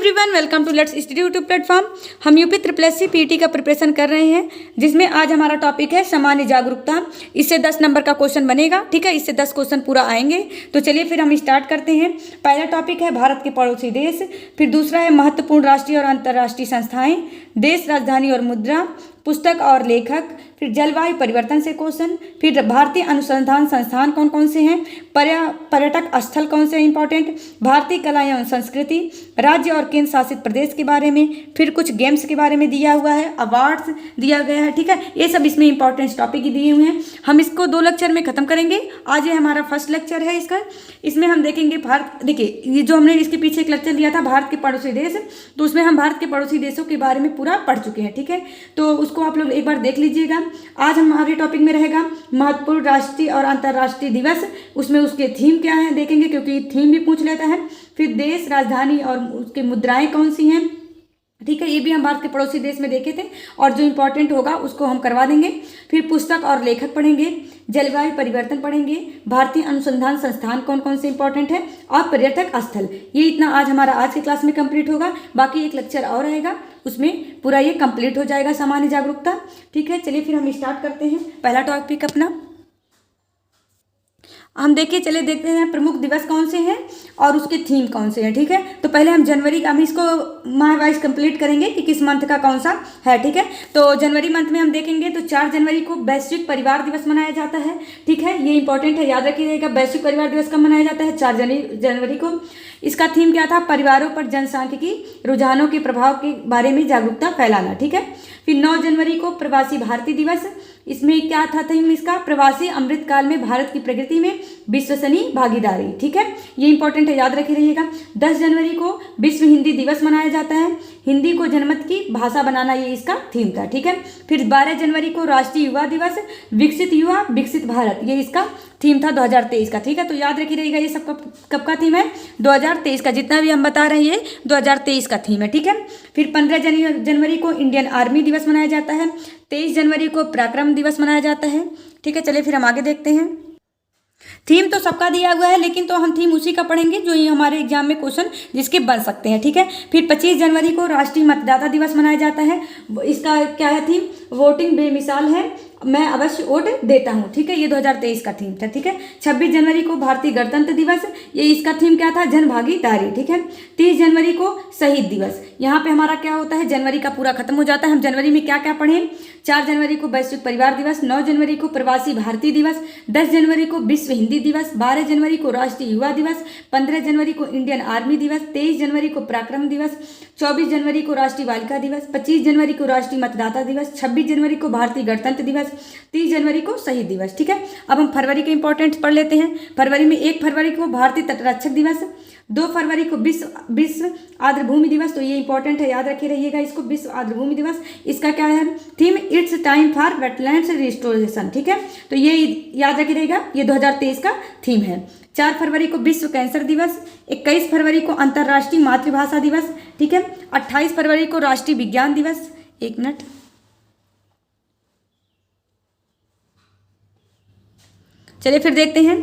Everyone, welcome to let's study YouTube platform. हम UP triple S C PT का preparation कर रहे हैं, जिसमें आज हमारा टॉपिक है सामान्य जागरूकता। इससे 10 नंबर का क्वेश्चन बनेगा, ठीक है। इससे 10 क्वेश्चन पूरा आएंगे। तो चलिए फिर हम स्टार्ट करते हैं। पहला टॉपिक है भारत के पड़ोसी देश, फिर दूसरा है महत्वपूर्ण राष्ट्रीय और अंतर्राष्ट्रीय संस्थाएं, देश, राजधानी और मुद्रा, पुस्तक और लेखक, फिर जलवायु परिवर्तन से क्वेश्चन, फिर भारतीय अनुसंधान संस्थान कौन कौन से हैं, पर्यटक स्थल कौन से हैं इंपॉर्टेंट, भारतीय कला एवं संस्कृति, राज्य और केंद्र शासित प्रदेश के बारे में, फिर कुछ गेम्स के बारे में दिया हुआ है, अवार्ड्स दिया गया है, ठीक है। ये सब इसमें इंपॉर्टेंट टॉपिक दिए हुए हैं। हम इसको 2 लेक्चर में खत्म करेंगे। आज ये हमारा फर्स्ट लेक्चर है इसका। इसमें हम देखेंगे भारत, देखिए ये जो हमने इसके पीछे एक लेक्चर दिया था भारत के पड़ोसी देश, तो उसमें हम भारत के पड़ोसी देशों के बारे में पूरा पढ़ चुके हैं, ठीक है। तो उसको आप लोग एक बार देख लीजिएगा। आज हमारे टॉपिक में रहेगा महत्वपूर्ण राष्ट्रीय और अंतर्राष्ट्रीय दिवस, उसमें उसके थीम क्या है देखेंगे, क्योंकि थीम भी पूछ लेता है। फिर देश, राजधानी और उसकी मुद्राएं कौन सी हैं, ठीक है। ये भी हम भारत के पड़ोसी देश में देखे थे, और जो इंपॉर्टेंट होगा उसको हम करवा देंगे। फिर पुस्तक और लेखक पढ़ेंगे, जलवायु परिवर्तन पढ़ेंगे, भारतीय अनुसंधान संस्थान कौन कौन से इंपॉर्टेंट है, और पर्यटक स्थल। ये इतना आज हमारा आज के क्लास में कंप्लीट होगा। बाकी एक लेक्चर और रहेगा, उसमें पूरा ये कंप्लीट हो जाएगा सामान्य जागरूकता, ठीक है। चलिए फिर हम स्टार्ट करते हैं पहला टॉपिक अपना। हम देखिए, चले देखते हैं प्रमुख दिवस कौन से हैं और उसके थीम कौन से हैं, ठीक है। तो पहले हम जनवरी का, हम इसको माह वाइज कंप्लीट करेंगे कि किस मंथ का कौन सा है, ठीक है। तो जनवरी मंथ में हम देखेंगे तो 4 जनवरी को वैश्विक परिवार दिवस मनाया जाता है, ठीक है। ये इंपॉर्टेंट है, याद रखिएगा। वैश्विक परिवार दिवस कब मनाया जाता है? 4 जनवरी को। इसका थीम क्या था? परिवारों पर जनसांख्यिकी रुझानों के प्रभाव के बारे में जागरूकता फैलाना, ठीक है। फिर 9 जनवरी को प्रवासी भारतीय दिवस, इसमें क्या था थीम इसका? प्रवासी अमृतकाल में भारत की प्रगति में विश्वसनीय भागीदारी, ठीक है। ये इंपॉर्टेंट है, याद रखे रहिएगा। 10 जनवरी को विश्व हिंदी दिवस मनाया जाता है, हिंदी को जनमत की भाषा बनाना, ये इसका थीम था, ठीक है। फिर 12 जनवरी को राष्ट्रीय युवा दिवस, विकसित युवा विकसित भारत, ये इसका थीम था 2023 का, ठीक है। तो याद रखी रहेगा, ये सब कब का थीम है? 2023 का। जितना भी हम बता रहे हैं ये 2023 का थीम है, ठीक है। फिर 15 जनवरी को इंडियन आर्मी दिवस मनाया जाता है, 23 जनवरी को पराक्रम दिवस मनाया जाता है, ठीक है। चलिए फिर हम आगे देखते हैं। थीम तो सबका दिया हुआ है, लेकिन तो हम थीम उसी का पढ़ेंगे जो ये हमारे एग्जाम में क्वेश्चन जिसके बन सकते हैं, ठीक है। फिर 25 जनवरी को राष्ट्रीय मतदाता दिवस मनाया जाता है। इसका क्या है थीम? वोटिंग बेमिसाल है, मैं अवश्य वोट देता हूँ, ठीक है। ये 2023 का थीम था, ठीक है। 26 जनवरी को भारतीय गणतंत्र दिवस, ये इसका थीम क्या था? जन भागीदारी, ठीक है। 30 जनवरी को शहीद दिवस। यहाँ पे हमारा क्या होता है? जनवरी का पूरा खत्म हो जाता है। हम जनवरी में क्या क्या पढ़ें? 4 जनवरी को वैश्विक परिवार दिवस, 9 जनवरी को प्रवासी भारतीय दिवस, 10 जनवरी को विश्व हिंदी दिवस, 12 जनवरी को राष्ट्रीय युवा दिवस, 15 जनवरी को इंडियन आर्मी दिवस, 23 जनवरी को पराक्रम दिवस, 24 जनवरी को राष्ट्रीय बालिका दिवस, 25 जनवरी को राष्ट्रीय मतदाता दिवस, 26 जनवरी को भारतीय गणतंत्र दिवस, 30 जनवरी को शहीद दिवस, ठीक है। अब हम फरवरी के इंपॉर्टेंट पढ़ लेते हैं। फरवरी में 1 फरवरी को भारतीय तटरक्षक दिवस, 2 फरवरी को विश्व आर्द्रभूमि दिवस, तो ये इंपॉर्टेंट है, याद रखे रहिएगा इसको। विश्व आर्द्रभूमि दिवस, इसका क्या है theme? It's time for wetlands restoration, ठीक है। तो ये याद रखे रहेगा, ये 2023 का थीम है। 4 फरवरी को विश्व कैंसर दिवस, 21 फरवरी को अंतर्राष्ट्रीय मातृभाषा दिवस, ठीक है। 28 फरवरी को राष्ट्रीय विज्ञान दिवस, 1 मिनट, चलिए फिर देखते हैं।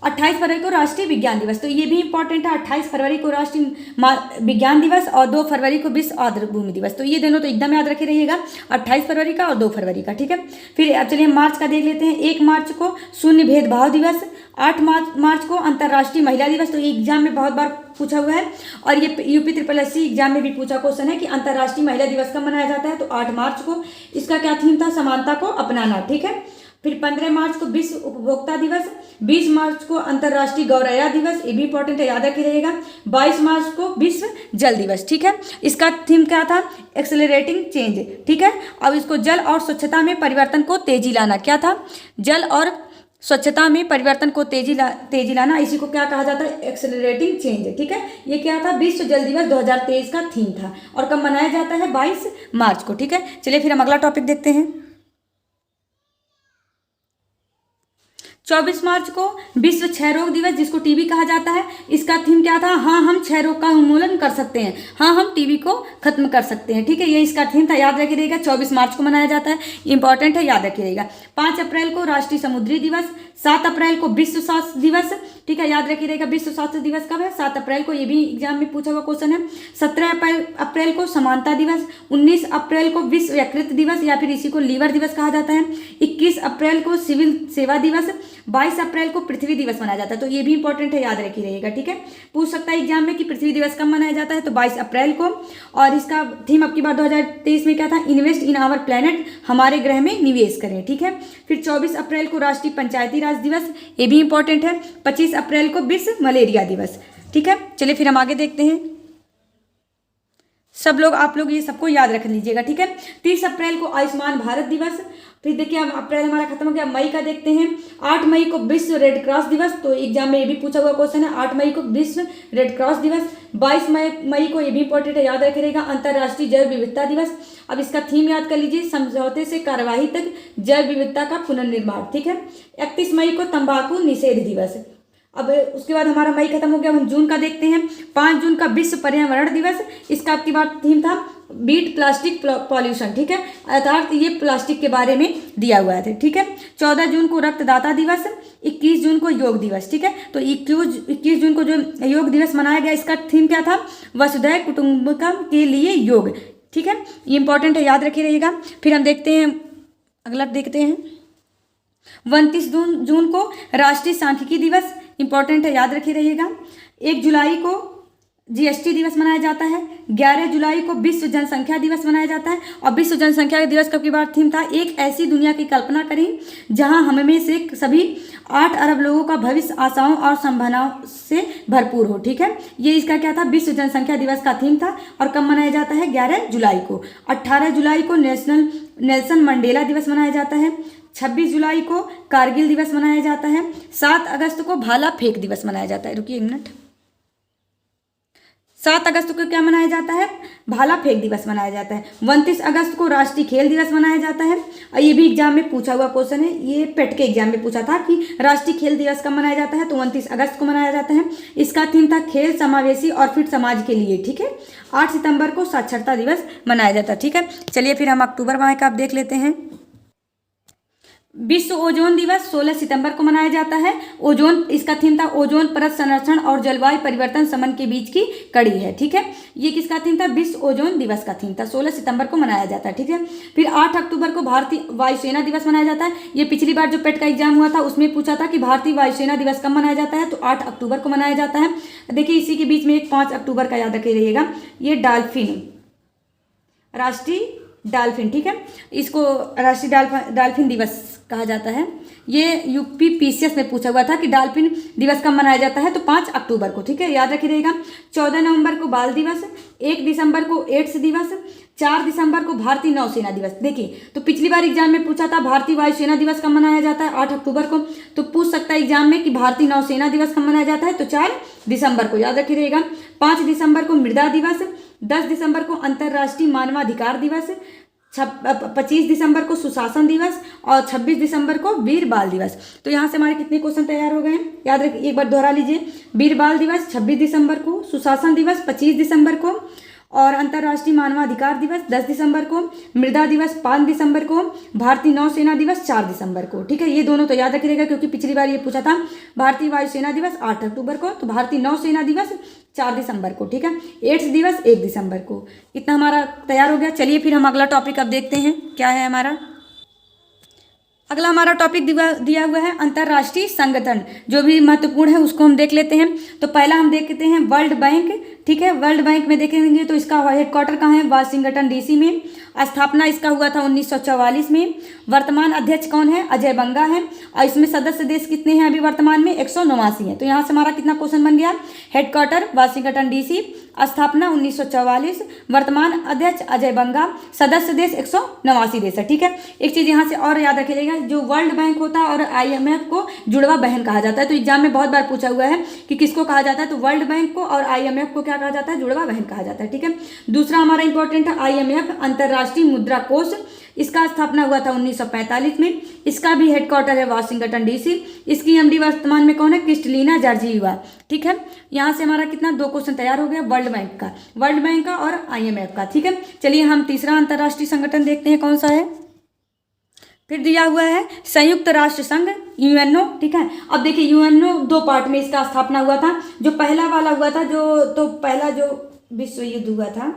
28 फरवरी को राष्ट्रीय विज्ञान दिवस, तो ये भी इंपॉर्टेंट है। 28 फरवरी को राष्ट्रीय विज्ञान दिवस और 2 फरवरी को विश्व आर्द्रभूमि दिवस, तो ये दोनों तो एकदम याद रखे रहिएगा, 28 फरवरी का और 2 फरवरी का, ठीक है। फिर अब चलिए मार्च का देख लेते हैं। 1 मार्च को शून्य भेदभाव दिवस, 8 मार्च को अंतर्राष्ट्रीय महिला दिवस, तो ये एग्जाम में बहुत बार पूछा हुआ है, और ये UP triple S C exam में भी पूछा क्वेश्चन है कि अंतर्राष्ट्रीय महिला दिवस कब मनाया जाता है? तो 8 मार्च को। इसका क्या थीम था? समानता को अपनाना, ठीक है। फिर 15 मार्च को विश्व उपभोक्ता दिवस, 20 मार्च को अंतर्राष्ट्रीय गौरैया दिवस, ये भी इंपॉर्टेंट है, याद रखी रहेगा। 22 मार्च को विश्व जल दिवस, ठीक है। इसका थीम क्या था? एक्सेलरेटिंग चेंज, ठीक है। अब इसको जल और स्वच्छता में परिवर्तन को तेजी लाना, क्या था? जल और स्वच्छता में परिवर्तन को तेजी लाना, इसी को क्या कहा जाता है? एक्सेलरेटिंग चेंज, ठीक है। ये क्या था? विश्व जल दिवस 2023 का थीम था, और कब मनाया जाता है? 22 मार्च को, ठीक है। चलिए फिर हम अगला टॉपिक देखते हैं। 24 मार्च को विश्व क्षय रोग दिवस, जिसको टीबी कहा जाता है, इसका थीम क्या था? हाँ हम क्षय रोग का उन्मूलन कर सकते हैं, हाँ हम टीबी को खत्म कर सकते हैं। ठीक है, ये इसका थीम था, याद रखिएगा। 24 मार्च को मनाया जाता है, इंपॉर्टेंट है, याद रखिएगा। 5 अप्रैल को राष्ट्रीय समुद्री दिवस, 7 अप्रैल को विश्व स्वास्थ्य दिवस। ठीक है, याद रखिएगा विश्व स्वास्थ्य दिवस कब है? 7 अप्रैल को, ये भी एग्जाम में पूछा हुआ क्वेश्चन है। 17 अप्रैल को समानता दिवस, 19 अप्रैल को विश्व यकृत दिवस या फिर इसी को लीवर दिवस कहा जाता है, 21 अप्रैल को सिविल सेवा दिवस, 22 अप्रैल को पृथ्वी दिवस मनाया जाता है। तो ये भी इंपॉर्टेंट है, याद रखी रहेगा। ठीक है, पूछ सकता है एग्जाम में कि पृथ्वी दिवस कब मनाया जाता है, तो 22 अप्रैल को। और इसका थीम अब की बार 2023 में क्या था? इन्वेस्ट इन आवर प्लेनेट, हमारे ग्रह में निवेश करें। ठीक है, फिर 24 अप्रैल को राष्ट्रीय पंचायती राज दिवस, ये भी इंपॉर्टेंट है। 25 अप्रैल को विश्व मलेरिया दिवस। ठीक है, चलिए फिर हम आगे देखते हैं। सब लोग, आप लोग ये सबको याद रख लीजिएगा। ठीक है, 30 अप्रैल को आयुष्मान भारत दिवस। फिर देखिए अब अप्रैल हमारा खत्म हो गया, मई का देखते हैं। 8 मई को विश्व रेड क्रॉस दिवस, तो एग्जाम में ये भी पूछा हुआ क्वेश्चन है। 8 मई को विश्व रेड क्रॉस दिवस। 22 मई को, ये भी इंपॉर्टेंट है, याद रखिएगा, अंतर्राष्ट्रीय जैव विविधता दिवस। अब इसका थीम याद कर लीजिए, समझौते से कार्यवाही तक जैव विविधता का पुनर्निर्माण। ठीक है, 31 मई को तंबाकू निषेध दिवस। अब उसके बाद हमारा मई खत्म हो गया, हम जून का देखते हैं। 5 जून का विश्व पर्यावरण दिवस, इसका आपकी बात थीम था बीट प्लास्टिक पॉल्यूशन। ठीक है, अर्थात ये प्लास्टिक के बारे में दिया हुआ है। ठीक है, 14 जून को रक्तदाता दिवस, 21 जून को योग दिवस। ठीक है, तो 21 जून को जो योग दिवस मनाया गया, इसका थीम क्या था? वसुधैव कुटुंबकम के लिए योग। ठीक है, ये इंपॉर्टेंट है, याद रखिए रहेगा। फिर हम देखते हैं, अगला देखते हैं। 29 जून को राष्ट्रीय सांख्यिकी दिवस, इंपॉर्टेंट है, याद रखिए रहिएगा। 1 जुलाई को जीएसटी दिवस मनाया जाता है। 11 जुलाई को विश्व जनसंख्या दिवस मनाया जाता है। और विश्व जनसंख्या दिवस का की बार थीम था, एक ऐसी दुनिया की कल्पना करें जहां हम में से सभी 8 अरब लोगों का भविष्य आशाओं और संभावनाओं से भरपूर हो। ठीक है, ये इसका क्या था? विश्व जनसंख्या दिवस का थीम था। और कब मनाया जाता है? 11 जुलाई को। 18 जुलाई को नेल्सन मंडेला दिवस मनाया जाता है। 26 जुलाई को कारगिल दिवस मनाया जाता है। 7 अगस्त को भाला फेंक दिवस मनाया जाता है। रुकिए एक मिनट, 7 अगस्त को क्या मनाया जाता है? भाला फेंक दिवस मनाया जाता है। 29 अगस्त को राष्ट्रीय खेल दिवस मनाया जाता है। और ये भी एग्जाम में पूछा हुआ क्वेश्चन है, ये पेट के एग्जाम में पूछा था कि राष्ट्रीय खेल दिवस कब मनाया जाता है, तो 29 अगस्त को मनाया जाता है। इसका थीम था खेल समावेशी और फिट समाज के लिए। ठीक है, 8 सितंबर को साक्षरता दिवस मनाया जाता है। ठीक है, चलिए फिर हम अक्टूबर माह का आप देख लेते हैं। विश्व ओजोन दिवस 16 सितंबर को मनाया जाता है। ओजोन, इसका थीम था ओजोन परत संरक्षण और जलवायु परिवर्तन संबंध के बीच की कड़ी है। ठीक है, ये किसका थीम था? विश्व ओजोन दिवस का थीम था, 16 सितंबर को मनाया जाता है। ठीक है, फिर 8 अक्टूबर को भारतीय वायुसेना दिवस मनाया जाता है। ये पिछली बार जो पेट का एग्जाम हुआ था उसमें पूछा था कि भारतीय वायुसेना दिवस कब मनाया जाता है, तो 8 अक्टूबर को मनाया जाता है। देखिए इसी के बीच में एक 5 अक्टूबर का याद रखे रहिएगा, ये डॉल्फिन, राष्ट्रीय डॉल्फिन। ठीक है, इसको राष्ट्रीय डॉल्फिन दिवस कहा जाता है। ये यूपी पीसीएस में पूछा हुआ था कि डॉल्फिन दिवस कब मनाया जाता है, तो 5 अक्टूबर को। ठीक है, याद रखिए रहेगा। 14 नवंबर को बाल दिवस, 1 दिसंबर को एड्स दिवस, 4 दिसंबर को भारतीय नौसेना दिवस। देखिए तो पिछली बार एग्जाम में पूछा था भारतीय वायुसेना दिवस कब मनाया जाता है, 8 अक्टूबर को। तो पूछ सकता है एग्जाम में कि भारतीय नौसेना दिवस कब मनाया जाता है, तो 4 दिसंबर को, याद रखिए रहेगा। 5 दिसंबर को मृदा दिवस, 10 दिसंबर को अंतर्राष्ट्रीय मानवाधिकार दिवस, 25 दिसंबर को सुशासन दिवस और 26 दिसंबर को वीर बाल दिवस। तो यहाँ से हमारे कितने क्वेश्चन तैयार हो गए हैं, याद रखिए, एक बार दोहरा लीजिए। वीर बाल दिवस 26 दिसंबर को, सुशासन दिवस 25 दिसंबर को और अंतर्राष्ट्रीय मानवाधिकार दिवस 10 दिसंबर को, मृदा दिवस 5 दिसंबर को, भारतीय नौसेना दिवस 4 दिसंबर को। ठीक है, ये दोनों तो याद रखिएगा क्योंकि पिछली बार ये पूछा था। भारतीय वायुसेना दिवस 8 अक्टूबर को, तो भारतीय नौसेना दिवस 4 दिसंबर को। ठीक है, एड्स दिवस 1 दिसंबर को। इतना हमारा तैयार हो गया। चलिए फिर हम अगला टॉपिक अब देखते हैं क्या है हमारा। अगला हमारा टॉपिक दिया हुआ है अंतर्राष्ट्रीय संगठन, जो भी महत्वपूर्ण है उसको हम देख लेते हैं। तो पहला हम देखते हैं वर्ल्ड बैंक। ठीक है, वर्ल्ड बैंक में देखेंगे तो इसका हेडक्वार्टर कहाँ है, वाशिंगटन डीसी में। स्थापना इसका हुआ था 1944 में। वर्तमान अध्यक्ष कौन है, अजय बंगा है। और इसमें सदस्य देश कितने हैं अभी वर्तमान में, 189 है। तो यहाँ से हमारा कितना क्वेश्चन बन गया, हेडक्वार्टर वाशिंगटन डीसी, स्थापना 1944, वर्तमान अध्यक्ष अजय बंगा, सदस्य देश 189 देश है। ठीक है, एक चीज़ यहाँ से और याद रखिएगा, जो वर्ल्ड बैंक होता है और IMF को जुड़वा बहन कहा जाता है। तो एग्जाम में बहुत बार पूछा हुआ है कि किसको कहा जाता है, तो वर्ल्ड बैंक को और IMF को क्या कहा जाता है, जुड़वा बहन कहा जाता है। ठीक है, दूसरा हमारा इंपॉर्टेंट है IMF, अंतर्राष्ट्रीय मुद्रा कोष। इसका स्थापना हुआ था 1945 में। इसका भी हेडक्वार्टर है वाशिंगटन DC। इसकी MD वर्तमान में कौन है, क्रिस्टलिना जॉर्जिएवा। ठीक है, यहाँ से हमारा कितना 2 क्वेश्चन तैयार हो गया, वर्ल्ड बैंक का और IMF का। ठीक है, चलिए हम तीसरा अंतर्राष्ट्रीय संगठन देखते हैं कौन सा है। फिर दिया हुआ है संयुक्त राष्ट्र संघ, UNO। ठीक है, अब देखिए UNO 2 पार्ट में इसका स्थापना हुआ था। जो पहला वाला हुआ था, पहला जो विश्व युद्ध हुआ था,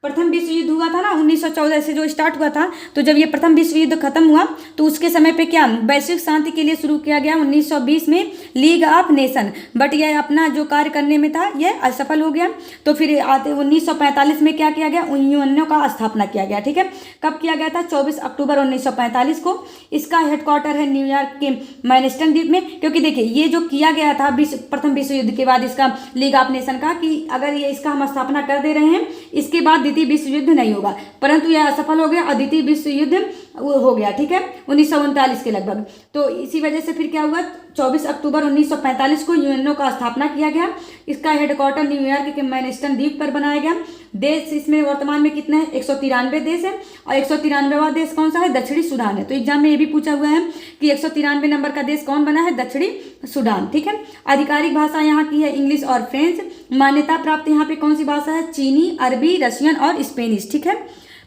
प्रथम विश्व युद्ध हुआ था ना 1914 से जो स्टार्ट हुआ था, तो जब ये प्रथम विश्व युद्ध खत्म हुआ तो उसके समय पे क्या वैश्विक शांति के लिए शुरू किया गया 1920 में लीग ऑफ नेशन, बट यह अपना जो कार्य करने में था यह असफल हो गया। तो फिर आते 1945 में क्या किया गया, UNO का स्थापना किया गया। ठीक है, कब किया गया था, 24 अक्टूबर 1945 को। इसका हेडक्वार्टर है न्यूयॉर्क के मैनहट्टन द्वीप में। क्योंकि देखिए ये जो किया गया था प्रथम विश्व युद्ध के बाद इसका लीग ऑफ नेशन का, कि अगर ये इसका हम स्थापना कर दे रहे हैं, इसके बाद द्वितीय विश्व युद्ध नहीं होगा, परंतु यह असफल हो गया और द्वितीय विश्व युद्ध हो गया। ठीक है, 1939 के लगभग। तो इसी वजह से फिर क्या हुआ, 24 अक्टूबर 1945 को UNO का स्थापना किया गया। इसका हेडक्वार्टर न्यूयॉर्क के मैनहट्टन द्वीप पर बनाया गया। देश इसमें वर्तमान में कितने हैं, 193 देश है, और 193वां देश कौन सा है, दक्षिणी सूडान है। तो एग्जाम में ये भी पूछा हुआ है कि 193 नंबर का देश कौन बना है, दक्षिणी सूडान। ठीक है, आधिकारिक भाषा यहाँ की है इंग्लिश और फ्रेंच। मान्यता प्राप्त यहाँ पे कौन सी भाषा है, चीनी, अरबी, रशियन और स्पेनिश। ठीक है,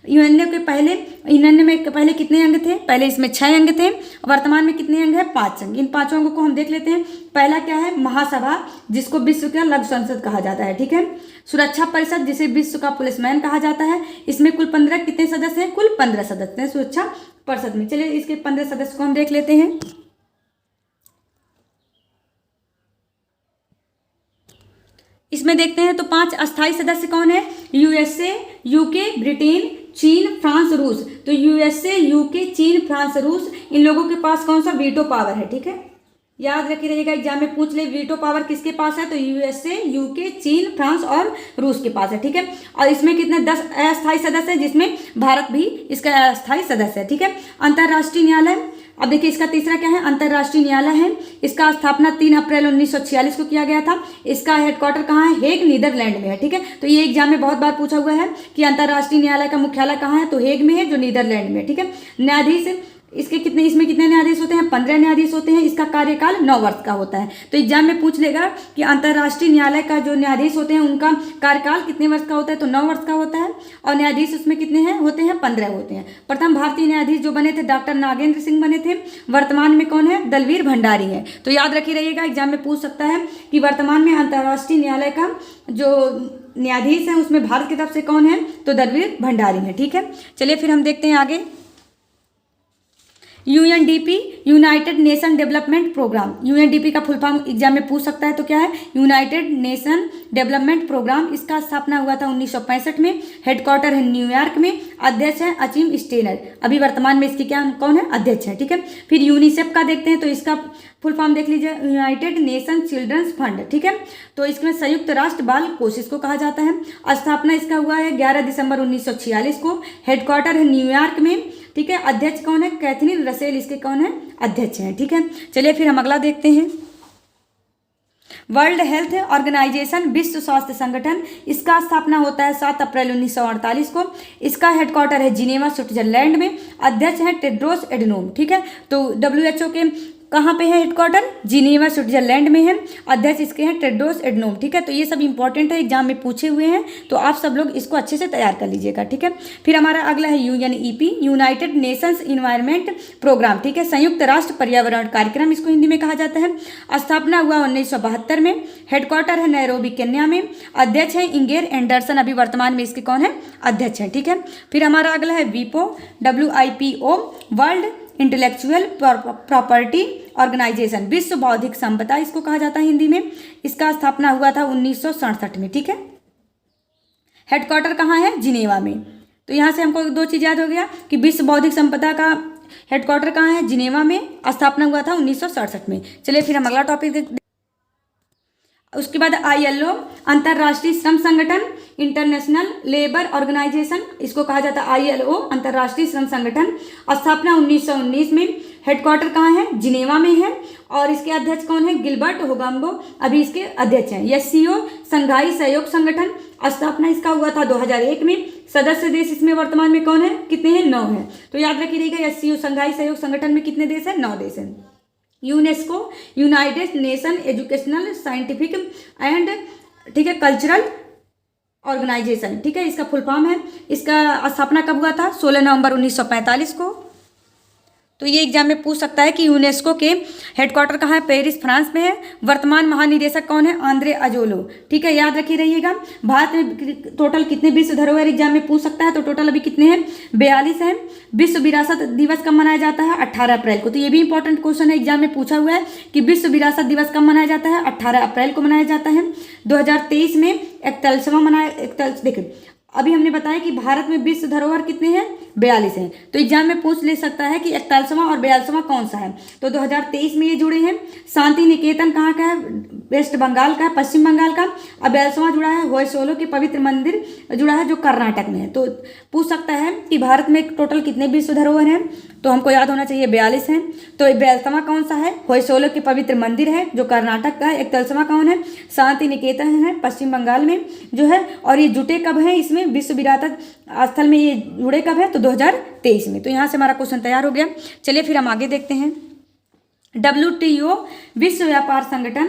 UNO में पहले कितने अंग थे, पहले इसमें 6 अंग थे, वर्तमान में कितने अंग है, 5 अंग। इन 5 अंगों को हम देख लेते हैं। पहला क्या है, महासभा, जिसको विश्व का लघु संसद कहा जाता है। ठीक है, सुरक्षा परिषद, जिसे विश्व का पुलिसमैन कहा जाता है। इसमें कुल 15 कितने सदस्य हैं, कुल 15 सदस्य हैं सुरक्षा परिषद में। चलिए इसके 15 सदस्य को हम देख लेते हैं। इसमें देखते हैं तो 5 अस्थायी सदस्य कौन है, USA, UK, ब्रिटेन, चीन, फ्रांस, रूस। तो USA, UK, चीन, फ्रांस, रूस, इन लोगों के पास कौन सा वीटो पावर है। ठीक है, याद रखिए, रहेगा एग्जाम में पूछ ले वीटो पावर किसके पास है, तो USA, UK, चीन, फ्रांस और रूस के पास है। ठीक है, और इसमें कितने 10 अस्थायी सदस्य हैं, जिसमें भारत भी इसका अस्थायी सदस्य है। ठीक है, अंतर्राष्ट्रीय न्यायालय, अब देखिए इसका तीसरा क्या है, अंतर्राष्ट्रीय न्यायालय है। इसका स्थापना 3 अप्रैल 1946 को किया गया था। इसका हेडक्वार्टर कहाँ है, हेग, नीदरलैंड में है। ठीक है, तो ये एग्जाम में बहुत बार पूछा हुआ है कि अंतर्राष्ट्रीय न्यायालय का मुख्यालय कहाँ है, तो हेग में है, जो नीदरलैंड में। ठीक है, न्यायाधीश इसमें कितने न्यायाधीश होते हैं, 15 न्यायाधीश होते हैं। इसका कार्यकाल 9 वर्ष का होता है। तो एग्जाम में पूछ लेगा कि अंतर्राष्ट्रीय न्यायालय का जो न्यायाधीश होते हैं उनका कार्यकाल कितने वर्ष का होता है, तो 9 वर्ष का होता है। और न्यायाधीश उसमें कितने हैं, होते हैं 15 होते हैं। प्रथम भारतीय न्यायाधीश जो बने थे डॉक्टर नागेंद्र सिंह बने थे। वर्तमान में कौन है, दलवीर भंडारी है। तो याद रखी रहिएगा, एग्जाम में पूछ सकता है कि वर्तमान में अंतर्राष्ट्रीय न्यायालय का जो न्यायाधीश है उसमें भारत की तरफ से कौन है, तो दलवीर भंडारी है। ठीक है, चलिए फिर हम देखते हैं आगे। UNDP, United Nation Development Programme. UNDP का फुल फॉर्म एग्जाम में पूछ सकता है, तो क्या है, यूनाइटेड नेशन डेवलपमेंट प्रोग्राम। इसका स्थापना हुआ था 1965 में। हेडक्वार्टर है न्यूयॉर्क में। अध्यक्ष है अचिम स्टेनर। अभी वर्तमान में इसकी क्या कौन है, अध्यक्ष है। ठीक है, फिर यूनिसेफ का देखते हैं, तो इसका फुल फॉर्म देख लीजिए, यूनाइटेड नेशन चिल्ड्रंस फंड। ठीक है, तो इसमें संयुक्त राष्ट्र बाल कोष इसको कहा जाता है। स्थापना इसका हुआ है 11 दिसंबर 1946 को। हेडक्वार्टर है न्यूयॉर्क में। ठीक है, अध्यक्ष कौन है, कैथरीन रसेल इसके कौन है, अध्यक्ष हैं। ठीक है, चलिए फिर हम अगला देखते हैं। वर्ल्ड हेल्थ ऑर्गेनाइजेशन, विश्व स्वास्थ्य संगठन। इसका स्थापना होता है 7 अप्रैल 1948 को। इसका हेडक्वार्टर है जिनेवा, स्विट्जरलैंड में। अध्यक्ष हैं टेड्रोस एडनोम। ठीक है, तो WHO के कहाँ पे है हेडक्वार्टर, जिनेवा, स्विट्जरलैंड में है। अध्यक्ष इसके हैं टेड्रोस एडनोम। ठीक है, तो ये सब इंपॉर्टेंट है, एग्जाम में पूछे हुए हैं, तो आप सब लोग इसको अच्छे से तैयार कर लीजिएगा। ठीक है, फिर हमारा अगला है UNEP, United Nations Environment Programme. ठीक है, संयुक्त राष्ट्र पर्यावरण कार्यक्रम इसको हिंदी में कहा जाता है। स्थापना हुआ 1972 में। हेडक्वार्टर है नैरोबी, केन्या में। अध्यक्ष है इंगेर एंडरसन। अभी वर्तमान में इसके कौन है, अध्यक्ष हैं। ठीक है, फिर हमारा अगला है WIPO, WIPO, World Intellectual Property Organization, विश्व बौद्धिक संपदा इसको कहा जाता है हिंदी में। इसका स्थापना हुआ था 1967 में। ठीक है, हेडक्वार्टर कहाँ है, जिनेवा में। तो यहाँ से हमको 2 चीज़ याद हो गया कि विश्व बौद्धिक संपदा का हेडक्वार्टर कहाँ है, जिनेवा में। स्थापना हुआ था 1967 में। चलिए फिर हम अगला टॉपिक उसके बाद ILO, अंतर्राष्ट्रीय श्रम संगठन, इंटरनेशनल लेबर ऑर्गेनाइजेशन, इसको कहा जाता है ILO, अंतर्राष्ट्रीय श्रम संगठन। स्थापना 1919 में। हेडक्वार्टर कहाँ है? जिनेवा में है। और इसके अध्यक्ष कौन है? गिलबर्ट होगाम्बो अभी इसके अध्यक्ष हैं। SCO, संघाई सहयोग संगठन, स्थापना इसका हुआ था 2001 में। सदस्य देश इसमें वर्तमान में कौन है? कितने हैं? 9 हैं। तो याद रखिएगा SCO, संघाई सहयोग संगठन में कितने देश हैं? 9 देश हैं। UNESCO, United nation educational scientific and, ठीक है, कल्चरल ऑर्गेनाइजेशन, ठीक है, इसका फुल फॉर्म है। इसका स्थापना कब हुआ था? 16 नवंबर 1945 को। तो ये एग्जाम में पूछ सकता है कि यूनेस्को के हेडक्वार्टर कहाँ है? पेरिस, फ्रांस में है। वर्तमान महानिदेशक कौन है? आंद्रे अजोलो, ठीक है, याद रखिए रहिएगा। भारत में टोटल कितने विश्व धरोहर एग्जाम में पूछ सकता है, तो टोटल अभी कितने हैं? 42 हैं। विश्व विरासत दिवस कब मनाया जाता है? 18 अप्रैल को। तो ये भी इंपॉर्टेंट क्वेश्चन है, एग्जाम में पूछा हुआ है कि विश्व विरासत दिवस कब मनाया जाता है? 18 अप्रैल को मनाया जाता है। 2023 में 41वां मनाया। देखिए अभी हमने बताया कि भारत में विश्व धरोहर कितने हैं? 42 हैं। तो एग्जाम में पूछ ले सकता है कि 41वां और 42वां कौन सा है। तो 2023 में ये जुड़े हैं। शांति निकेतन कहाँ का है? वेस्ट बंगाल का, पश्चिम बंगाल का। अब 42वां जुड़ा है होयसोलो के पवित्र मंदिर जुड़ा है, जो कर्नाटक में है। तो पूछ सकता है कि भारत में टोटल कितने विश्व धरोहर हैं, तो हमको याद होना चाहिए 42 हैं। तो 42वां कौन सा है? होयसोलो के पवित्र मंदिर है, जो कर्नाटक का है। 41वां कौन है? शांति निकेतन है, पश्चिम बंगाल में जो है। और ये जुटे कब हैं इसमें? विश्व विरासत स्थल में ये जुड़े कब है? तो 2023 में। तो यहाँ से हमारा क्वेश्चन तैयार हो गया। चलिए फिर हम आगे देखते हैं। WTO, विश्व व्यापार संगठन,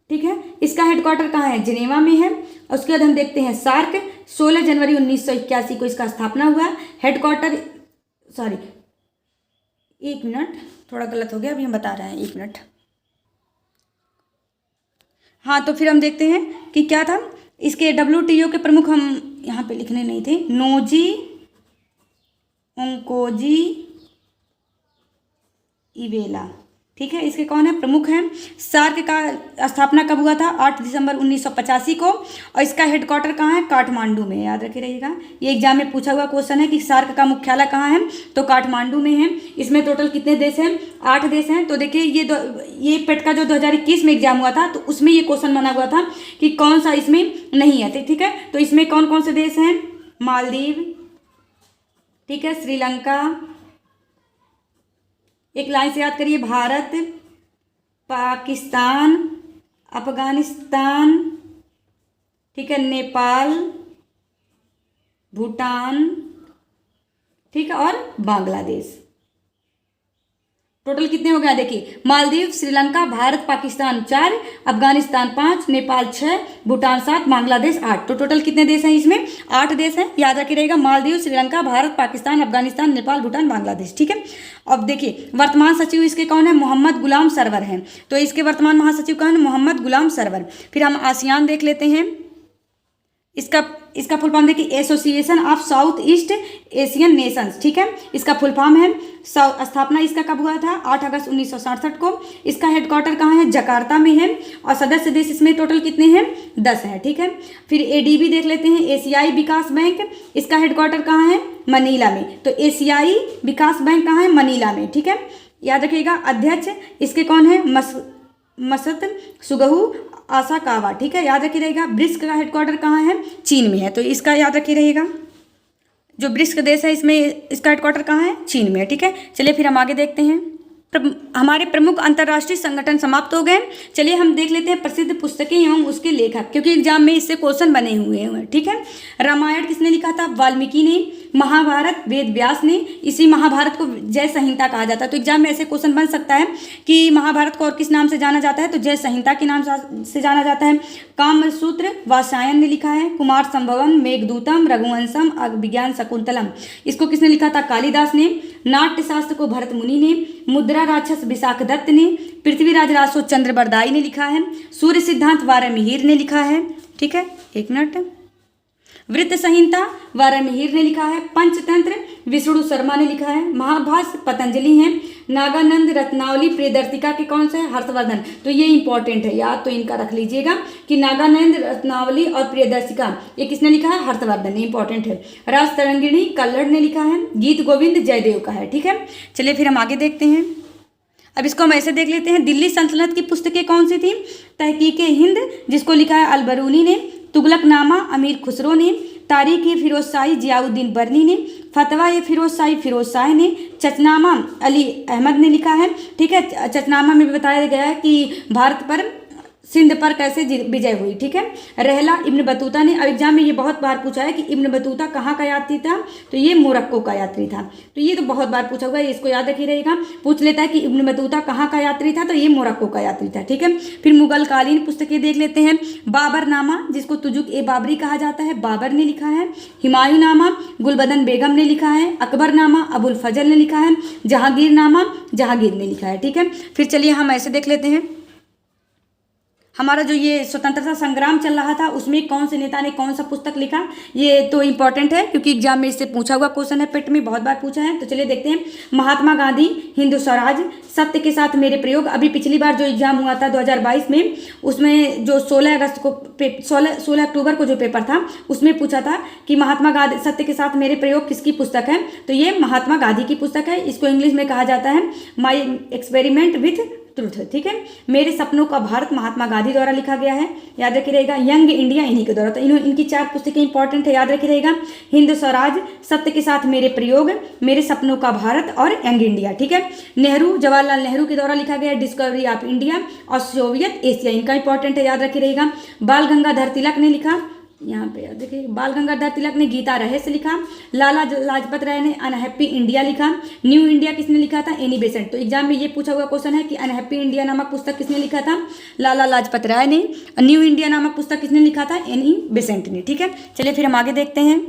ठीक है, इसका हेडक्वार्टर कहाँ है? जिनेवा में है। उसके बाद हम देखते हैं सार्क, 16 जनवरी 1981 को इसका स्थापना हुआ। हेडक्वार्टर, सॉरी 1 मिनट, थोड़ा गलत हो गया, अभी हम बता रहे हैं, 1 मिनट। हाँ, तो फिर हम देखते हैं कि क्या था इसके। WTO के प्रमुख हम यहाँ पे लिखने नहीं थे। नोजी ओंकोजी इवेला, ठीक है, इसके कौन है? प्रमुख हैं। सार्क का स्थापना कब हुआ था? 8 दिसंबर 1985 को। और इसका हेडक्वार्टर कहाँ है? काठमांडू में। याद रखे रहिएगा, ये एग्जाम में पूछा हुआ क्वेश्चन है कि सार्क का मुख्यालय कहाँ है, तो काठमांडू में है। इसमें टोटल कितने देश हैं? 8 देश हैं। तो देखिए ये पेट का जो 2021 में एग्जाम हुआ था, तो उसमें ये क्वेश्चन बना हुआ था कि कौन सा इसमें नहीं है, ठीक है। तो इसमें कौन कौन से देश हैं? मालदीव, ठीक है, श्रीलंका, एक लाइन से याद करिए, भारत, पाकिस्तान, अफगानिस्तान, ठीक है, नेपाल, भूटान, ठीक है, और बांग्लादेश। टोटल कितने हो गया? देखिए, मालदीव, श्रीलंका, भारत, पाकिस्तान 4, अफगानिस्तान 5, नेपाल 6, भूटान 7, बांग्लादेश 8। तो टोटल कितने देश हैं इसमें? 8 देश हैं। याद रखिए रहेगा, मालदीव, श्रीलंका, भारत, पाकिस्तान, अफगानिस्तान, नेपाल, भूटान, बांग्लादेश, ठीक है। अब देखिए वर्तमान सचिव इसके कौन है? मोहम्मद गुलाम सरवर हैं। तो इसके वर्तमान महासचिव कौन है? मोहम्मद गुलाम सरवर। फिर हम आसियान देख लेते हैं। इसका फुल फॉर्म देखिए, association of south east Asian Nations, ठीक है, इसका फुल फॉर्म है। स्थापना इसका कब हुआ था? 8 अगस्त 1967 को। इसका हेडक्वार्टर कहाँ है? जकार्ता में है। और सदस्य देश इसमें टोटल कितने हैं? 10 हैं, ठीक है। फिर ADB देख लेते हैं, एशियाई विकास बैंक, इसका हेडक्वार्टर कहाँ है? मनीला में। तो एशियाई विकास बैंक कहाँ है? मनीला में, ठीक है, याद रखिएगा। अध्यक्ष इसके कौन है? मसत सुगहू आसाकावा, ठीक है, याद रखिए रहेगा। ब्रिक्स का हेडक्वार्टर कहाँ है? चीन में है। तो इसका याद रखिए रहेगा, जो ब्रिक्स देश है इसमें इसका हेडक्वार्टर कहाँ है? चीन में है, ठीक है। चलिए फिर हम आगे देखते हैं। हमारे प्रमुख अंतर्राष्ट्रीय संगठन समाप्त हो गए। चलिए हम देख लेते हैं प्रसिद्ध पुस्तकें एवं उसके लेखक, क्योंकि एग्जाम में इससे क्वेश्चन बने हुए हैं, ठीक है। रामायण किसने लिखा था? वाल्मीकि ने। महाभारत वेद व्यास ने। इसी महाभारत को जय संहिता कहा जाता है। तो एग्जाम में ऐसे क्वेश्चन बन सकता है कि महाभारत को और किस नाम से जाना जाता है? तो जय संहिता के नाम से जाना जाता है। कामसूत्र वात्स्यायन ने लिखा है। कुमार संभवम, मेघदूतम, रघुवंशम, अभिज्ञान शकुंतलम, इसको किसने लिखा था? कालिदास ने। नाट्यशास्त्र को भरत मुनि ने। मुद्रा राक्षस विशाख दत्त ने। पृथ्वीराज रासो चंद्र बरदाई ने लिखा है। सूर्य सिद्धांत वारामिहिर ने लिखा है, ठीक है, 1 मिनट। वृत्त संहिता वारामिहिर ने लिखा है। पंचतंत्र विष्णु शर्मा ने लिखा है। महाभाष्य पतंजलि हैं। नागानंद रत्नावली प्रियदर्शिका के कौन से? हर्षवर्धन। तो ये इंपॉर्टेंट है, याद तो इनका रख लीजिएगा कि नागानंद रत्नावली और प्रियदर्शिका ये किसने लिखा है? हर्षवर्धन, इंपॉर्टेंट है। राज तरंगिणी कल्लड़ ने लिखा है। गीत गोविंद जयदेव का है, ठीक है। चलिए फिर हम आगे देखते हैं। अब इसको हम ऐसे देख लेते हैं, दिल्ली सल्तनत की पुस्तकें कौन सी थी? तहकीक हिंद, जिसको लिखा है अलबरूनी ने, तुगलकनामा अमीर खुसरो ने, तारीख ए फिरोज शाही जियाउद्दीन बर्नी ने, फतवा ए फिरोज शाही फिरोज शाह ने, चचनामा अली अहमद ने लिखा है। ठीक है, चचनामा में बताया गया है कि भारत पर सिंध पर कैसे विजय हुई। ठीक है, रहला इब्न बतूता ने, अब एग्जाम में ये बहुत बार पूछा है कि इब्न बतूता कहाँ का यात्री था, तो ये मोरक्को का यात्री था। तो ये तो बहुत बार पूछा होगा, इसको याद रखिए रहेगा। पूछ लेता है कि इब्न बतूता कहाँ का यात्री था, तो ये मोरक्को का यात्री था। ठीक है, फिर मुगल कालीन पुस्तकें देख लेते हैं। बाबरनामा, जिसको तुजुक ए बाबरी कहा जाता है, बाबर ने लिखा है। हुमायूंनामा गुलबदन बेगम ने लिखा है। अकबरनामा अबुल फजल ने लिखा है। जहांगीरनामा जहांगीर ने लिखा है। ठीक है, फिर चलिए हम ऐसे देख लेते हैं, हमारा जो ये स्वतंत्रता संग्राम चल रहा था उसमें कौन से नेता ने कौन सा पुस्तक लिखा। ये तो इंपॉर्टेंट है क्योंकि एग्जाम में इससे पूछा हुआ क्वेश्चन है, पेट में बहुत बार पूछा है। तो चलिए देखते हैं, महात्मा गांधी हिंदू स्वराज, सत्य के साथ मेरे प्रयोग। अभी पिछली बार जो एग्जाम हुआ था 2022 में, उसमें जो 16 अक्टूबर को जो पेपर था उसमें पूछा था कि महात्मा गांधी सत्य के साथ मेरे प्रयोग किसकी पुस्तक है, तो ये महात्मा गांधी की पुस्तक है। इसको इंग्लिश में कहा जाता है माई एक्सपेरिमेंट विथ ट्रूथ। ठीक है, मेरे सपनों का भारत महात्मा गांधी द्वारा लिखा गया है, याद रखिए रहेगा। यंग इंडिया इन्हीं के द्वारा, तो इनकी 4 पुस्तकें इंपॉर्टेंट है, याद रखिए रहेगा। हिंद स्वराज, सत्य के साथ मेरे प्रयोग, मेरे सपनों का भारत और यंग इंडिया। ठीक है, नेहरू जवाहरलाल नेहरू के द्वारा लिखा गया डिस्कवरी ऑफ इंडिया और सोवियत एशिया, इनका इंपॉर्टेंट है, याद रखिए रहेगा। बाल गंगाधर तिलक ने लिखा, यहाँ पे देखिए बाल गंगाधर तिलक ने गीता रहस्य लिखा। लाला लाजपत राय ने अनहैप्पी इंडिया लिखा। न्यू इंडिया किसने लिखा था? Annie Besant. तो एग्जाम में ये पूछा हुआ क्वेश्चन है कि अनहैप्पी इंडिया नामक पुस्तक किसने लिखा था? लाला लाजपत राय ने। न्यू इंडिया नामक पुस्तक किसने लिखा था? एनी बेसेंट ने। ठीक है, चलिए फिर हम आगे देखते हैं।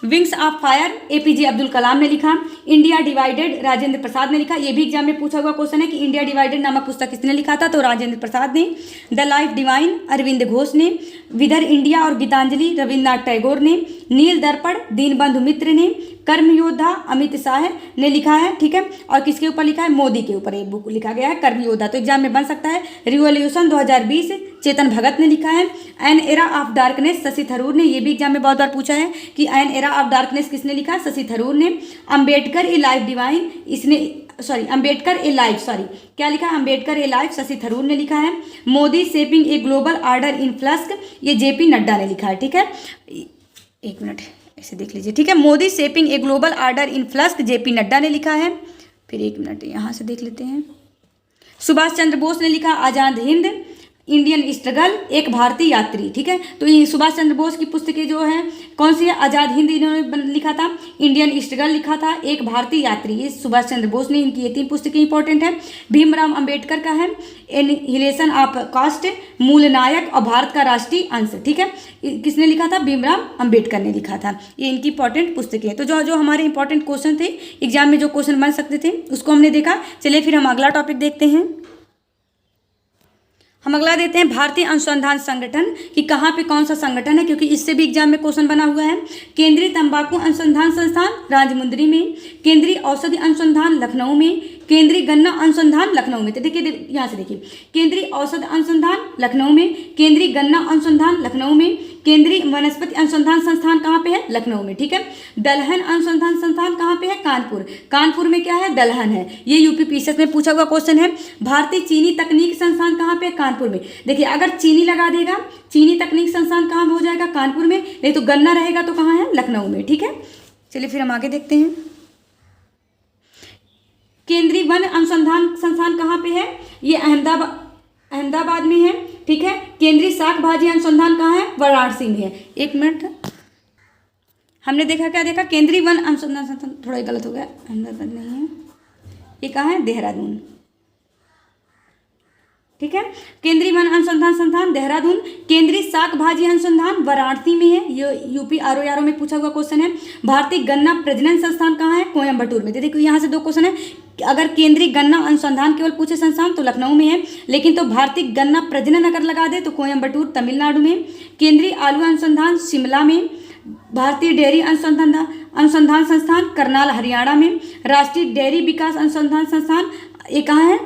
Wings of fire APJ Abdul Kalam ने लिखा। इंडिया डिवाइडेड राजेंद्र प्रसाद ने लिखा। ये भी एग्जाम में पूछा हुआ क्वेश्चन है कि इंडिया डिवाइडेड नामक पुस्तक किसने लिखा था, तो राजेंद्र प्रसाद ने। The Life Divine Aurobindo Ghosh ने। विदर इंडिया और गीतांजलि रविन्द्रनाथ टैगोर ने। नील दर्पण दीनबंधु मित्र ने। कर्म योद्धा अमित शाह ने लिखा है। ठीक है, और किसके ऊपर लिखा है? मोदी के ऊपर एक बुक लिखा गया है, कर्म योद्धा। तो एग्जाम में बन सकता है। रिवॉल्यूशन 2020 चेतन भगत ने लिखा है। An era of darkness Shashi Tharoor ने, ये भी एग्जाम में बहुत बार पूछा है कि एन एरा ऑफ डार्कनेस किसने लिखा? शशि थरूर ने। अम्बेडकर ए लाइफ डिवाइन, इसने अम्बेडकर ए लाइफ क्या लिखा? अम्बेडकर ए लाइफ शशि थरूर ने लिखा है। Modi shaping a global order in flux, ये जेपी नड्डा ने लिखा है। ठीक है, एक मिनट ऐसे देख लीजिए। ठीक है, Modi shaping a global order in flux, JP Nadda ने लिखा है। फिर एक मिनट यहाँ से देख लेते हैं। सुभाष चंद्र बोस ने लिखा आज़ाद हिंद इंडियन स्ट्रगल, एक भारतीय यात्री। ठीक है, तो ये सुभाष चंद्र बोस की पुस्तकें जो है कौन सी है? आज़ाद हिंद इन्होंने लिखा था, इंडियन स्ट्रगल लिखा था, एक भारतीय यात्री, ये सुभाष चंद्र बोस ने। इनकी ये 3 पुस्तकें इंपॉर्टेंट है। भीमराव अंबेडकर का है एनिहिलेशन ऑफ कास्ट, मूल नायक और भारत का राष्ट्रीय अंश। ठीक है, किसने लिखा था? भीमराव अंबेडकर ने लिखा था। ये इनकी इंपॉर्टेंट पुस्तकें हैं। तो जो हमारे इंपॉर्टेंट क्वेश्चन थे एग्जाम में, जो क्वेश्चन बन सकते थे उसको हमने देखा। चलिए फिर हम अगला टॉपिक देखते हैं। हम अगला देते हैं भारतीय अनुसंधान संगठन कि कहाँ पे कौन सा संगठन है, क्योंकि इससे भी एग्जाम में क्वेश्चन बना हुआ है। केंद्रीय तंबाकू अनुसंधान संस्थान राजमुंदरी में। केंद्रीय औषधि अनुसंधान लखनऊ में। केंद्रीय गन्ना अनुसंधान लखनऊ में। तो देखिए यहाँ से देखिए, केंद्रीय औषध अनुसंधान लखनऊ में, केंद्रीय गन्ना अनुसंधान लखनऊ में, केंद्रीय वनस्पति अनुसंधान संस्थान कहाँ पे है? लखनऊ में। ठीक है, दलहन अनुसंधान संस्थान कहाँ पे है? कानपुर। कानपुर में क्या है? दलहन है। ये यूपी पीसीएस में पूछा हुआ क्वेश्चन है। भारतीय चीनी तकनीक संस्थान कहाँ पे? कानपुर में। देखिए अगर चीनी लगा देगा, चीनी तकनीक संस्थान कहाँ हो जाएगा? कानपुर में। नहीं तो गन्ना रहेगा तो कहाँ है? लखनऊ में। ठीक है, चलिए फिर हम आगे देखते हैं। केंद्रीय वन अनुसंधान संस्थान कहाँ पे है? ये अहमदाबाद में है। ठीक है, केंद्रीय शाक भाजी अनुसंधान कहाँ है? वाराणसी में है। एक मिनट, हमने देखा क्या देखा? केंद्रीय वन अनुसंधान संस्थान, थोड़ा गलत हो गया, अहमदाबाद नहीं है, ये कहाँ है? देहरादून। ठीक है, केंद्रीय वन अनुसंधान संस्थान देहरादून। केंद्रीय शाक भाजी अनुसंधान वाराणसी में है। ये यूपी आरओ में पूछा हुआ क्वेश्चन है। भारतीय गन्ना प्रजनन संस्थान कहाँ है? कोयम्बटूर में। देखिए यहाँ से 2 क्वेश्चन है। अगर केंद्रीय गन्ना अनुसंधान केवल पूछे संस्थान तो लखनऊ में है, लेकिन तो भारतीय गन्ना प्रजनन अगर लगा दे तो कोयम्बटूर तमिलनाडु में। केंद्रीय आलू अनुसंधान शिमला में। भारतीय डेयरी अनुसंधान संस्थान करनाल हरियाणा में। राष्ट्रीय डेयरी विकास अनुसंधान संस्थान ये कहाँ है?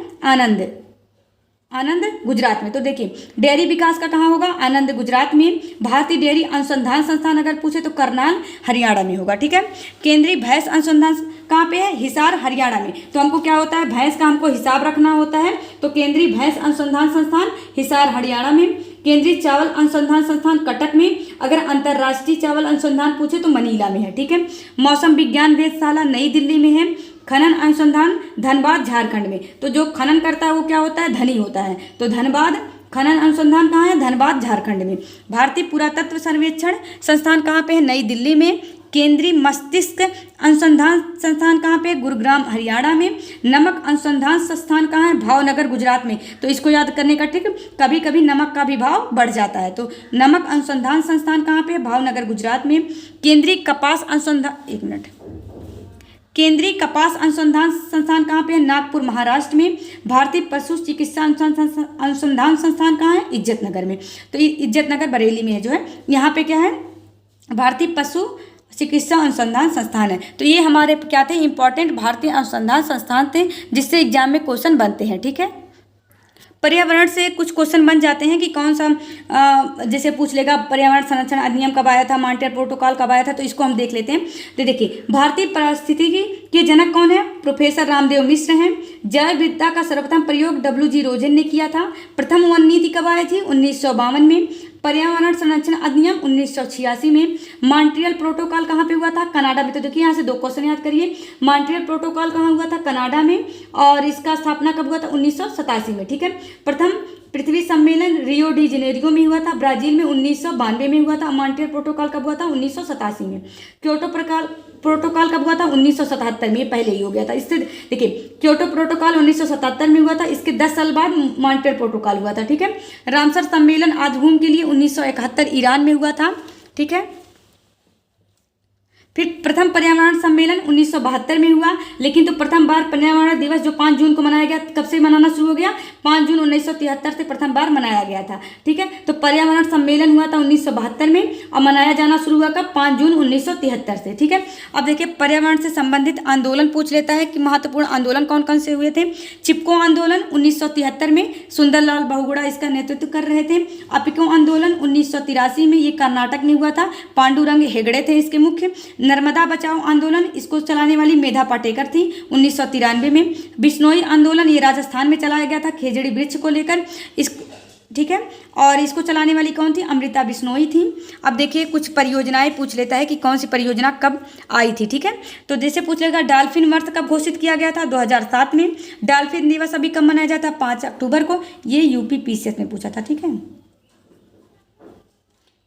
आनंद गुजरात में। तो देखिए डेयरी विकास का कहाँ होगा, आनंद गुजरात में। भारतीय डेयरी अनुसंधान संस्थान अगर पूछे तो करनाल हरियाणा में होगा, ठीक है। केंद्रीय भैंस अनुसंधान कहाँ पे है, हिसार हरियाणा में। तो हमको क्या होता है, भैंस का हमको हिसाब रखना होता है, तो केंद्रीय भैंस अनुसंधान संस्थान हिसार हरियाणा में। केंद्रीय चावल अनुसंधान संस्थान कटक में। अगर अंतर्राष्ट्रीय चावल अनुसंधान पूछे तो मनीला में है, ठीक है। मौसम विज्ञान वेधशाला नई दिल्ली में है। खनन अनुसंधान धनबाद झारखंड में। तो जो खनन करता है वो क्या होता है, धनी होता है। तो धनबाद खनन अनुसंधान कहाँ है, धनबाद झारखंड में। भारतीय पुरातत्व सर्वेक्षण संस्थान कहाँ पे है, नई दिल्ली में। केंद्रीय मस्तिष्क अनुसंधान संस्थान कहाँ पे, गुरुग्राम हरियाणा में। नमक अनुसंधान संस्थान कहाँ है, भावनगर गुजरात में। तो इसको याद करने का ट्रिक, कभी कभी नमक का भी भाव बढ़ जाता है। तो नमक अनुसंधान संस्थान कहाँ पे, भावनगर गुजरात में। केंद्रीय कपास अनुसंधान, केंद्रीय कपास अनुसंधान संस्थान कहाँ पे है, नागपुर महाराष्ट्र में। भारतीय पशु चिकित्सा अनुसंधान संस्थान कहाँ है, इज्जतनगर में। तो इज्जतनगर बरेली में है जो है, यहाँ पे क्या है, भारतीय पशु चिकित्सा अनुसंधान संस्थान है। तो ये हमारे क्या थे, इंपॉर्टेंट भारतीय अनुसंधान संस्थान थे जिससे एग्जाम में क्वेश्चन बनते हैं, ठीक है। पर्यावरण से कुछ क्वेश्चन बन जाते हैं कि कौन सा जैसे पूछ लेगा पर्यावरण संरक्षण अधिनियम कब आया था, मॉन्ट्रियल प्रोटोकॉल कब आया था, तो इसको हम देख लेते हैं। तो देखिए भारतीय पारिस्थितिकी के जनक कौन है, प्रोफेसर रामदेव मिश्र हैं। जैव विविधता का सर्वप्रथम प्रयोग WG रोजन ने किया था। प्रथम वन नीति कब आई थी, 1952 में। पर्यावरण संरक्षण अधिनियम 1986 में। मॉन्ट्रियल प्रोटोकॉल कहाँ पे हुआ था, कनाडा में। तो देखिए यहाँ से दो क्वेश्चन याद करिए, मॉन्ट्रियल प्रोटोकॉल कहाँ हुआ था, कनाडा में। और इसका स्थापना कब हुआ था, 1987 में, ठीक है। प्रथम पृथ्वी सम्मेलन रियो डी जेनेरियो में हुआ था, ब्राजील में 1992 में हुआ था। मॉन्ट्रियल प्रोटोकॉल कब हुआ था, 1987 में। क्योटो प्रोटोकॉल कब हुआ था, 1977 में, पहले ही हो गया था। इससे देखिए क्योटो प्रोटोकॉल 1977 में हुआ था, इसके 10 साल बाद मॉन्ट्रियल प्रोटोकॉल हुआ था, ठीक है। रामसर सम्मेलन आर्द्रभूमि के लिए 1971 ईरान में हुआ था, ठीक है। फिर प्रथम पर्यावरण सम्मेलन 1972 में हुआ, लेकिन तो प्रथम बार पर्यावरण दिवस जो 5 जून को मनाया गया, कब से मनाना शुरू हो गया, 5 जून 1973 से प्रथम बार मनाया गया था, ठीक है। तो पर्यावरण सम्मेलन हुआ था 1972 में और मनाया जाना शुरू हुआ कब, 5 जून 1973 से, ठीक है। अब देखिए पर्यावरण से संबंधित आंदोलन पूछ लेता है कि महत्वपूर्ण आंदोलन कौन कौन से हुए थे। चिपको आंदोलन 1973 में, सुंदरलाल बहुगुणा इसका नेतृत्व कर रहे थे। अपिको आंदोलन 1983 में, ये कर्नाटक में हुआ था, पांडुरंग हेगड़े थे इसके मुख्य। नर्मदा बचाओ आंदोलन, इसको चलाने वाली मेधा पाटेकर थी 1993 में। बिश्नोई आंदोलन ये राजस्थान में चलाया गया था, खेजड़ी वृक्ष को लेकर, इस ठीक है। और इसको चलाने वाली कौन थी, अमृता बिश्नोई थी। अब देखिए कुछ परियोजनाएं पूछ लेता है कि कौन सी परियोजना कब आई थी, ठीक है। तो जैसे पूछ लेगा डॉल्फिन वर्ष कब घोषित किया गया था, 2007 में। डॉल्फिन दिवस अभी कब मनाया जाता है, 5 अक्टूबर को। ये UPPCS में पूछा था, ठीक है।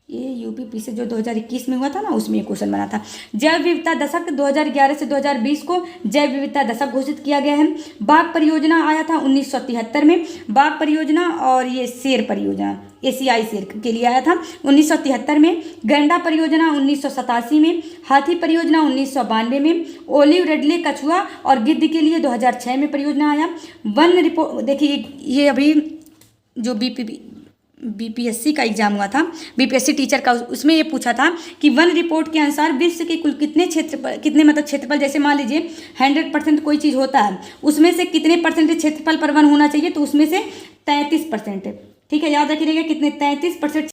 ये UPPCS जो 2021 में हुआ था ना, उसमें क्वेश्चन बना था। जैव विविधता दशक 2011 से 2020 को जैव विविधता दशक घोषित किया गया है। बाघ परियोजना आया था 1973 में, बाघ परियोजना। और ये शेर परियोजना एशियाई शेर के लिए आया था 1973 में। गैंडा परियोजना 1987 में। हाथी परियोजना 1992 में। ओलिव रेडले कछुआ और गिद्ध के लिए 2006 में परियोजना आया। वन रिपोर्ट देखिए, ये अभी जो BPSC का एग्जाम हुआ था, BPSC टीचर का, उसमें ये पूछा था कि वन रिपोर्ट के अनुसार विश्व के कुल कितने क्षेत्रफल, जैसे मान लीजिए 100% कोई चीज़ होता है, उसमें से कितने % क्षेत्रफल पर वन होना चाहिए, तो उसमें से 33%, ठीक है। याद रखिएगा कितने, 33%